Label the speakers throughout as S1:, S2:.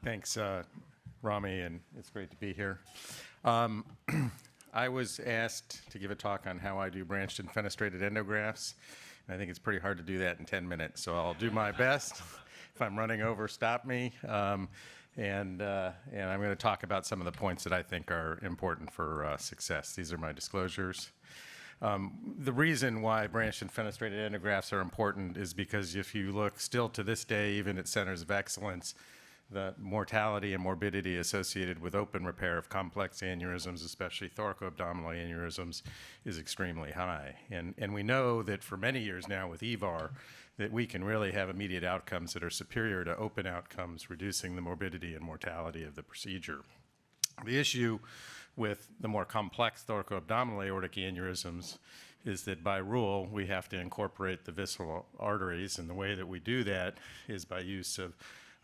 S1: Thanks, Rami, and it's great to be here. I was asked to give a talk on how I do branched and fenestrated endografts. And I think it's pretty hard to do that in 10 minutes, so I'll do my best. If I'm running over, stop me. And I'm going to talk about some of the points that I think are important for success. These are my disclosures. The reason why branched and fenestrated endografts are important is because if you look still to this day, even at centers of excellence, the mortality and morbidity associated with open repair of complex aneurysms, especially thoracoabdominal aneurysms, is extremely high. And we know that for many years now with EVAR, that we can really have immediate outcomes that are superior to open outcomes, reducing the morbidity and mortality of the procedure. The issue with the more complex thoracoabdominal aortic aneurysms is that by rule, we have to incorporate the visceral arteries, and the way that we do that is by use of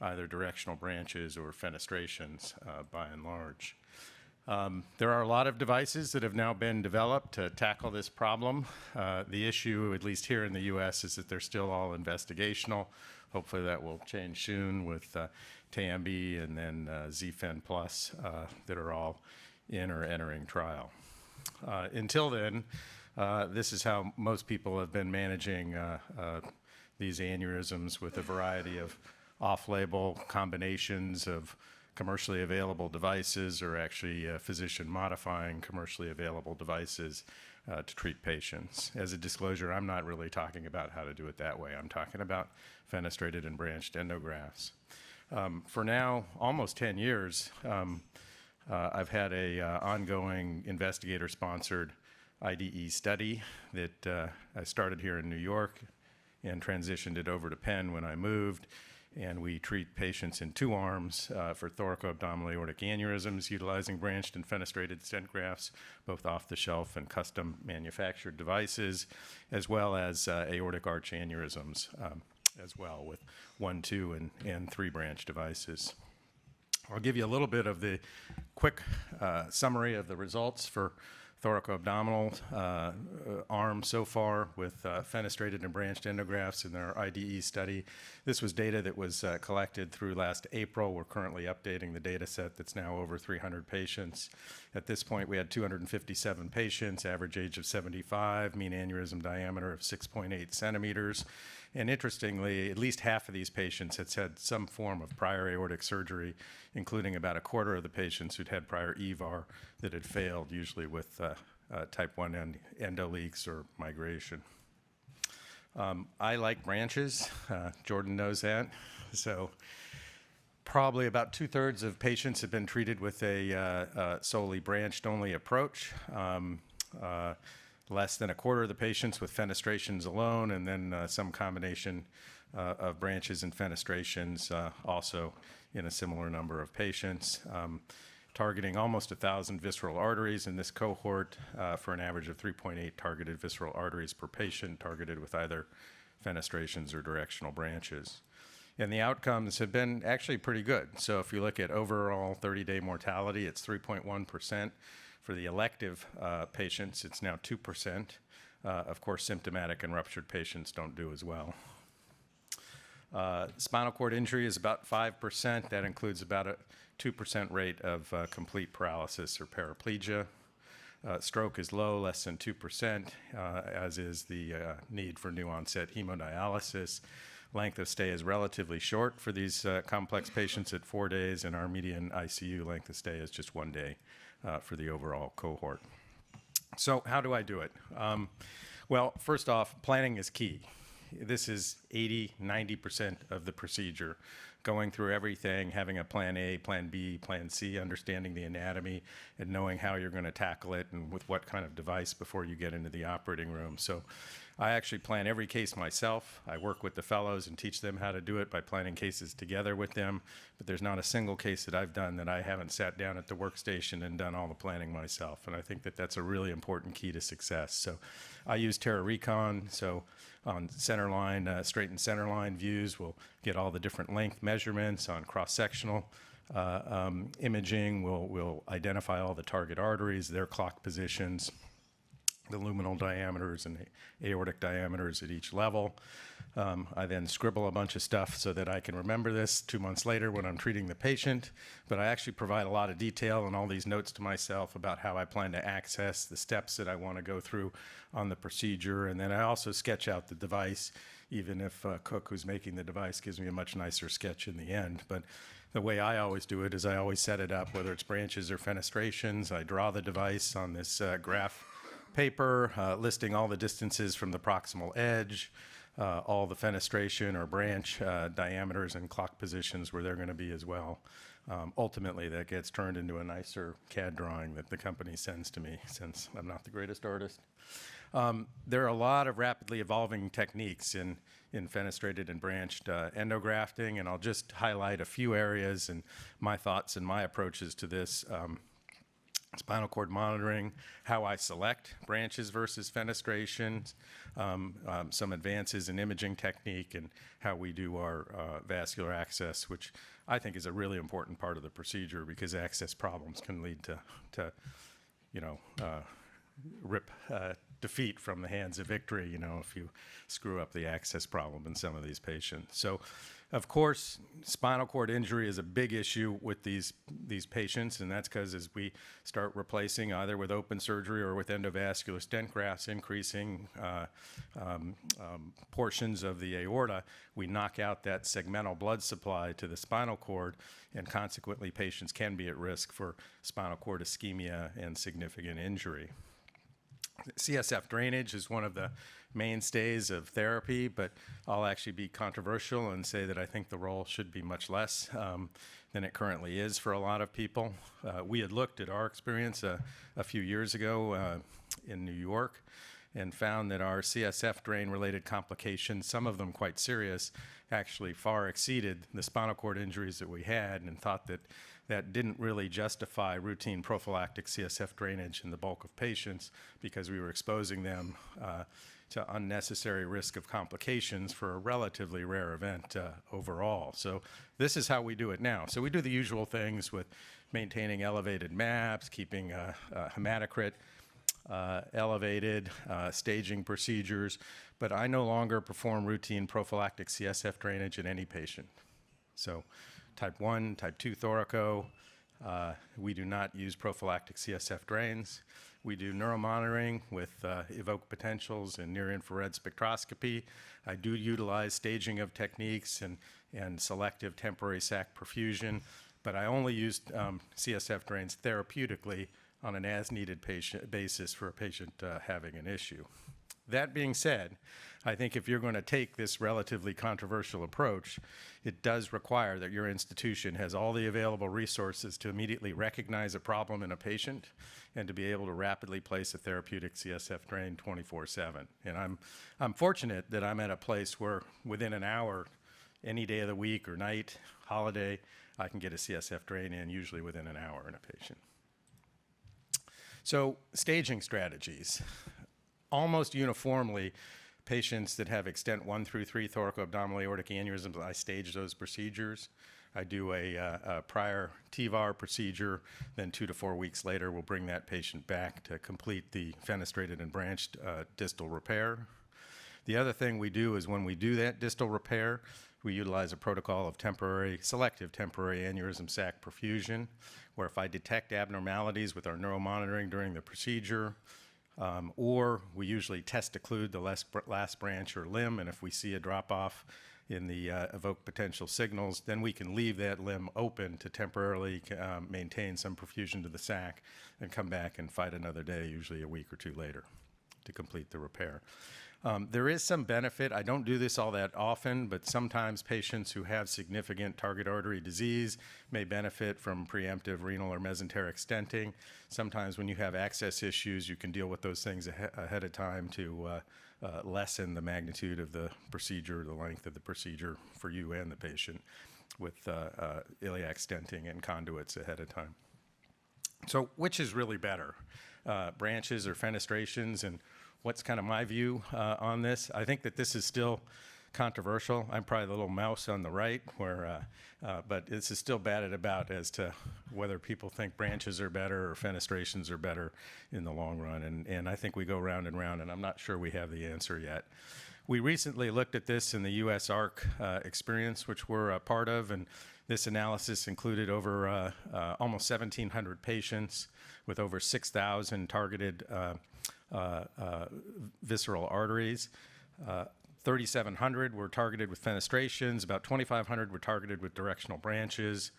S1: either directional branches or fenestrations by and large. There are a lot of devices that have now been developed to tackle this problem. The issue, at least here in the US, is that they're still all investigational. Hopefully that will change soon with TAMB and then ZFen Plus that are all in or entering trial. Until then, this is how most people have been managing these aneurysms, with a variety of off-label combinations of commercially available devices, or actually physician-modifying commercially available devices to treat patients. As a disclosure, I'm not really talking about how to do it that way. I'm talking about fenestrated and branched endografts. For now, almost 10 years, I've had a ongoing investigator-sponsored IDE study that I started here in New York and transitioned it over to Penn when I moved. And we treat patients in two arms for thoracoabdominal aortic aneurysms utilizing branched and fenestrated stent grafts, both off-the-shelf and custom manufactured devices, as well as aortic arch aneurysms as well, with 1, 2, and 3 branch devices. I'll give you a little bit of the quick summary of the results for thoracoabdominal arm so far with fenestrated and branched endografts in their IDE study. This was data that was collected through last April. We're currently updating the data set that's now over 300 patients. At this point, we had 257 patients, average age of 75, mean aneurysm diameter of 6.8 centimeters. And interestingly, at least half of these patients had had some form of prior aortic surgery, including about a quarter of the patients who'd had prior EVAR that had failed, usually with type 1 endoleaks or migration. I like branches. Jordan knows that. So probably about 2/3 of patients have been treated with a solely branched-only approach. Less than a quarter of the patients with fenestrations alone, and then some combination of branches and fenestrations also in a similar number of patients. Targeting almost 1,000 visceral arteries in this cohort for an average of 3.8 targeted visceral arteries per patient, targeted with either fenestrations or directional branches. And the outcomes have been actually pretty good. So if you look at overall 30-day mortality, it's 3.1%. For the elective patients, it's now 2%. Of course, symptomatic and ruptured patients don't do as well. Spinal cord injury is about 5%. That includes about a 2% rate of complete paralysis or paraplegia. Stroke is low, less than 2%, as is the need for new onset hemodialysis. Length of stay is relatively short for these complex patients at 4 days, and our median ICU length of stay is just 1 day for the overall cohort. So how do I do it? Well, first off, planning is key. This is 80-90% of the procedure. Going through everything, having a plan A, plan B, plan C, understanding the anatomy, and knowing how you're going to tackle it and with what kind of device before you get into the operating room. So I actually plan every case myself. I work with the fellows and teach them how to do it by planning cases together with them. But there's not a single case that I've done that I haven't sat down at the workstation and done all the planning myself. And I think that that's a really important key to success. So I use Terra Recon. So on centerline, straight and centerline views, we'll get all the different length measurements. On cross-sectional imaging, we'll identify all the target arteries, their clock positions. the luminal diameters and aortic diameters at each level. I then scribble a bunch of stuff so that I can remember this 2 months later when I'm treating the patient, but I actually provide a lot of detail and all these notes to myself about how I plan to access the steps that I want to go through on the procedure, and then I also sketch out the device, even if Cook, who's making the device, gives me a much nicer sketch in the end. But the way I always do it is I always set it up, whether it's branches or fenestrations. I draw the device on this graph paper, listing all the distances from the proximal edge, all the fenestration or branch diameters and clock positions where they're going to be as well. Ultimately, that gets turned into a nicer CAD drawing that the company sends to me, since I'm not the greatest artist. There are a lot of rapidly evolving techniques in fenestrated and branched endografting, and I'll just highlight a few areas and my thoughts and my approaches to this. Spinal cord monitoring, how I select branches versus fenestrations, some advances in imaging technique, and how we do our vascular access, which I think is a really important part of the procedure, because access problems can lead to rip defeat from the hands of victory, if you screw up the access problem in some of these patients. So, of course, spinal cord injury is a big issue with these patients, and that's because as we start replacing either with open surgery or with endovascular stent grafts, increasing portions of the aorta, we knock out that segmental blood supply to the spinal cord, and consequently patients can be at risk for spinal cord ischemia and significant injury. CSF drainage is one of the mainstays of therapy, but I'll actually be controversial and say that I think the role should be much less than it currently is for a lot of people. We had looked at our experience a few years ago in New York and found that our CSF drain-related complications, some of them quite serious, actually far exceeded the spinal cord injuries that we had, and thought that that didn't really justify routine prophylactic CSF drainage in the bulk of patients, because we were exposing them to unnecessary risk of complications for a relatively rare event overall. So this is how we do it now. So we do the usual things with maintaining elevated maps, keeping hematocrit elevated, staging procedures, but I no longer perform routine prophylactic CSF drainage in any patient. So type 1, type 2 thoraco, we do not use prophylactic CSF drains. We do neuromonitoring with evoked potentials and near-infrared spectroscopy. I do utilize staging of techniques and selective temporary sac perfusion, but I only use CSF drains therapeutically on an as-needed basis for a patient having an issue. That being said, I think if you're going to take this relatively controversial approach, it does require that your institution has all the available resources to immediately recognize a problem in a patient and to be able to rapidly place a therapeutic CSF drain 24/7. And I'm fortunate that I'm at a place where within an hour, any day of the week or night, holiday, I can get a CSF drain in, usually within an hour in a patient. So staging strategies. Almost uniformly, patients that have extent 1 through 3 thoracoabdominal aortic aneurysms, I stage those procedures. I do a prior TVAR procedure, then 2 to 4 weeks later, we'll bring that patient back to complete the fenestrated and branched distal repair. The other thing we do is when we do that distal repair, we utilize a protocol of selective temporary aneurysm sac perfusion, where if I detect abnormalities with our neuromonitoring during the procedure, or we usually test occlude the last branch or limb, and if we see a drop-off in the evoked potential signals, then we can leave that limb open to temporarily maintain some perfusion to the sac and come back and fight another day, usually a week or two later, to complete the repair. There is some benefit. I don't do this all that often, but sometimes patients who have significant target artery disease may benefit from preemptive renal or mesenteric stenting. Sometimes when you have access issues, you can deal with those things ahead of time to lessen the magnitude of the procedure, the length of the procedure for you and the patient, with iliac stenting and conduits ahead of time. So which is really better, branches or fenestrations? And what's kind of my view on this? I think that this is still controversial. I'm probably the little mouse on the right, but this is still batted about as to whether people think branches are better or fenestrations are better in the long run. And I think we go round and round, and I'm not sure we have the answer yet. We recently looked at this in the US ARC experience, which we're a part of, and this analysis included over almost 1,700 patients with over 6,000 targeted visceral arteries. 3,700 were targeted with fenestrations, about 2,500 were targeted with directional branches.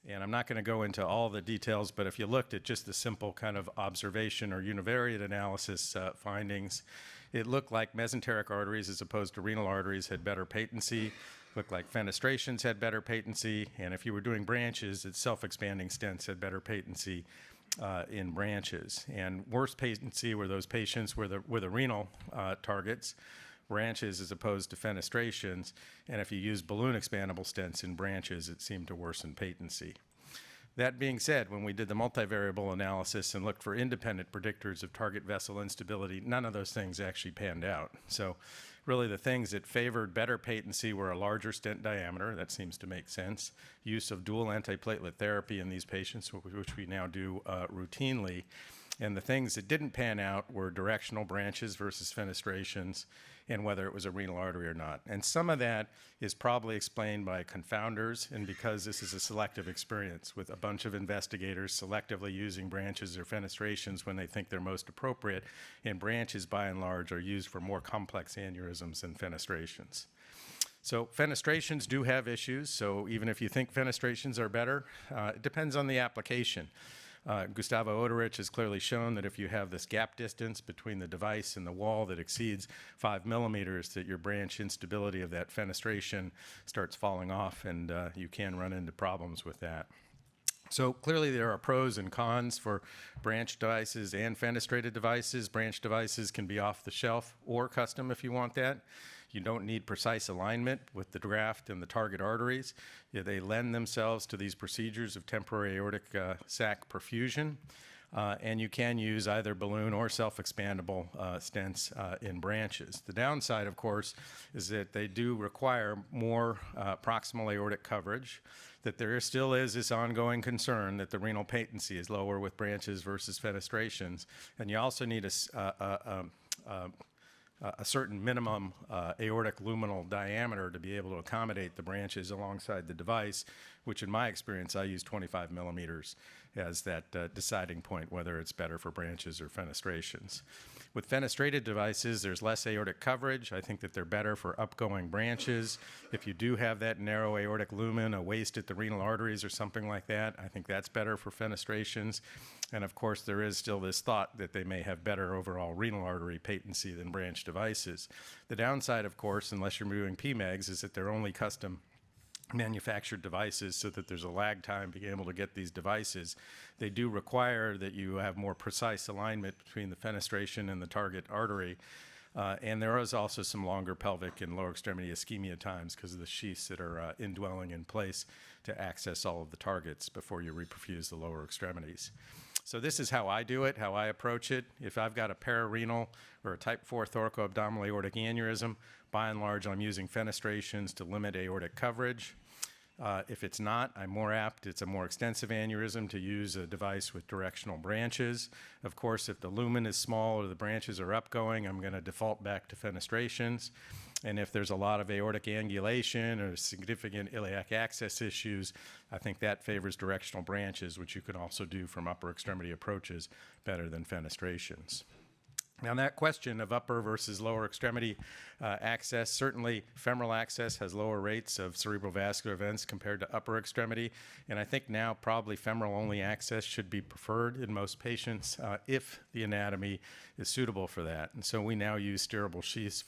S1: And I'm not going to go into all the details, but if you looked at just the simple kind of observation or univariate analysis findings, it looked like mesenteric arteries as opposed to renal arteries had better patency, looked like fenestrations had better patency, and if you were doing branches, its self-expanding stents had better patency in branches. And worse patency were those patients with the renal targets, branches as opposed to fenestrations, and if you use balloon expandable stents in branches, it seemed to worsen patency. That being said, when we did the multivariable analysis and looked for independent predictors of target vessel instability, none of those things actually panned out. So really the things that favored better patency were a larger stent diameter, that seems to make sense, use of dual antiplatelet therapy in these patients, which we now do routinely, and the things that didn't pan out were directional branches versus fenestrations, and whether it was a renal artery or not. And some of that is probably explained by confounders, and because this is a selective experience with a bunch of investigators selectively using branches or fenestrations when they think they're most appropriate, and branches by and large are used for more complex aneurysms than fenestrations. So fenestrations do have issues, so even if you think fenestrations are better, it depends on the application. Gustavo Oderich has clearly shown that if you have this gap distance between the device and the wall that exceeds 5 millimeters, that your branch instability of that fenestration starts falling off, and you can run into problems with that. So clearly there are pros and cons for branch devices and fenestrated devices. Branch devices can be off the shelf or custom if you want that. You don't need precise alignment with the graft and the target arteries. Yeah, they lend themselves to these procedures of temporary aortic sac perfusion. And you can use either balloon or self-expandable stents in branches. The downside, of course, is that they do require more proximal aortic coverage, that there still is this ongoing concern that the renal patency is lower with branches versus fenestrations, and you also need a certain minimum aortic luminal diameter to be able to accommodate the branches alongside the device, which in my experience, I use 25 millimeters as that deciding point, whether it's better for branches or fenestrations. With fenestrated devices, there's less aortic coverage. I think that they're better for upgoing branches. If you do have that narrow aortic lumen, a waist at the renal arteries or something like that, I think that's better for fenestrations. And of course, there is still this thought that they may have better overall renal artery patency than branch devices. The downside, of course, unless you're doing PMEGs, is that they're only custom manufactured devices, so that there's a lag time being able to get these devices. They do require that you have more precise alignment between the fenestration and the target artery. And there is also some longer pelvic and lower extremity ischemia times because of the sheaths that are indwelling in place to access all of the targets before you reperfuse the lower extremities. So this is how I do it, how I approach it. If I've got a pararenal or a type 4 thoracoabdominal aortic aneurysm, by and large, I'm using fenestrations to limit aortic coverage. If it's not, I'm more apt, it's a more extensive aneurysm, to use a device with directional branches. Of course, if the lumen is small or the branches are upgoing, I'm going to default back to fenestrations. And if there's a lot of aortic angulation or significant iliac access issues, I think that favors directional branches, which you can also do from upper extremity approaches better than fenestrations. Now, that question of upper versus lower extremity access, certainly femoral access has lower rates of cerebral vascular events compared to upper extremity, and I think now probably femoral-only access should be preferred in most patients if the anatomy is suitable for that. And so we now use steerable sheaths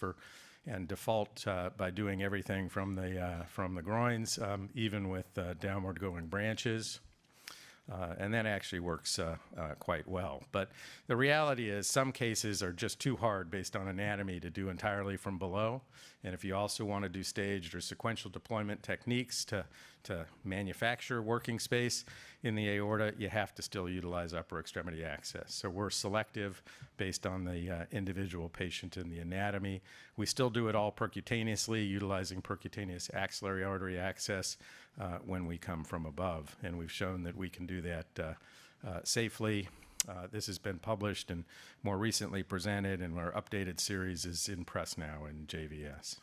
S1: and default by doing everything from the groins, even with downward-going branches. And that actually works quite well. But the reality is some cases are just too hard based on anatomy to do entirely from below. And if you also want to do staged or sequential deployment techniques to manufacture working space in the aorta, you have to still utilize upper extremity access. So we're selective based on the individual patient and the anatomy. We still do it all percutaneously, utilizing percutaneous axillary artery access when we come from above. And we've shown that we can do that safely. This has been published and more recently presented, and our updated series is in press now in JVS.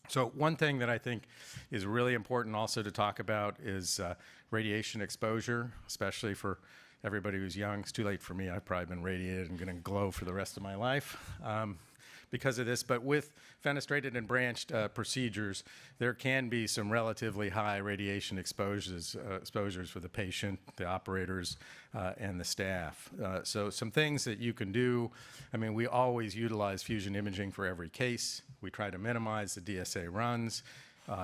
S1: So one thing that I think is really important also to talk about is radiation exposure, especially for everybody who's young. It's too late for me. I've probably been radiated and going to glow for the rest of my life because of this. But with fenestrated and branched procedures, there can be some relatively high radiation exposures for the patient, the operators, and the staff. So some things that you can do, I mean, we always utilize fusion imaging for every case. We try to minimize the DSA runs,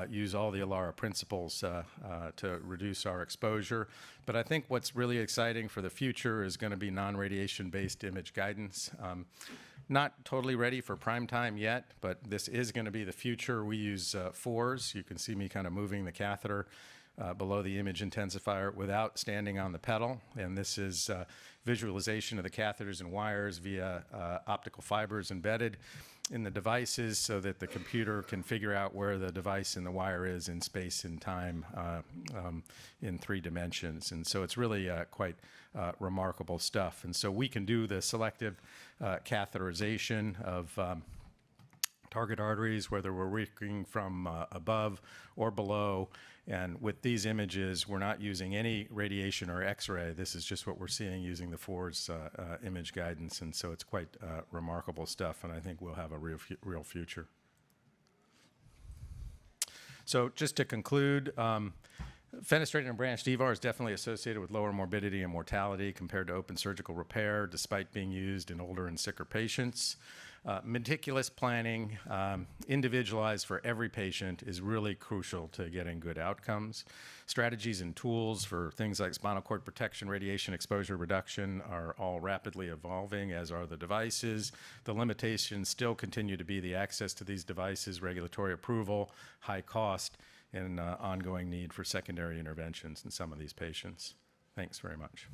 S1: use all the ALARA principles to reduce our exposure. But I think what's really exciting for the future is going to be non-radiation-based image guidance. Not totally ready for prime time yet, but this is going to be the future. We use fours. You can see me kind of moving the catheter below the image intensifier without standing on the pedal. And this is visualization of the catheters and wires via optical fibers embedded in the devices so that the computer can figure out where the device and the wire is in space and time in 3 dimensions. And so it's really quite remarkable stuff. And so we can do the selective catheterization of target arteries, whether we're working from above or below. And with these images, we're not using any radiation or X-ray. This is just what we're seeing using the FORS image guidance. And so it's quite remarkable stuff, and I think we'll have a real future. So just to conclude, fenestrated and branched EVAR is definitely associated with lower morbidity and mortality compared to open surgical repair, despite being used in older and sicker patients. Meticulous planning, individualized for every patient, is really crucial to getting good outcomes. Strategies and tools for things like spinal cord protection, radiation exposure reduction are all rapidly evolving, as are the devices. The limitations still continue to be the access to these devices, regulatory approval, high cost, and ongoing need for secondary interventions in some of these patients. Thanks very much.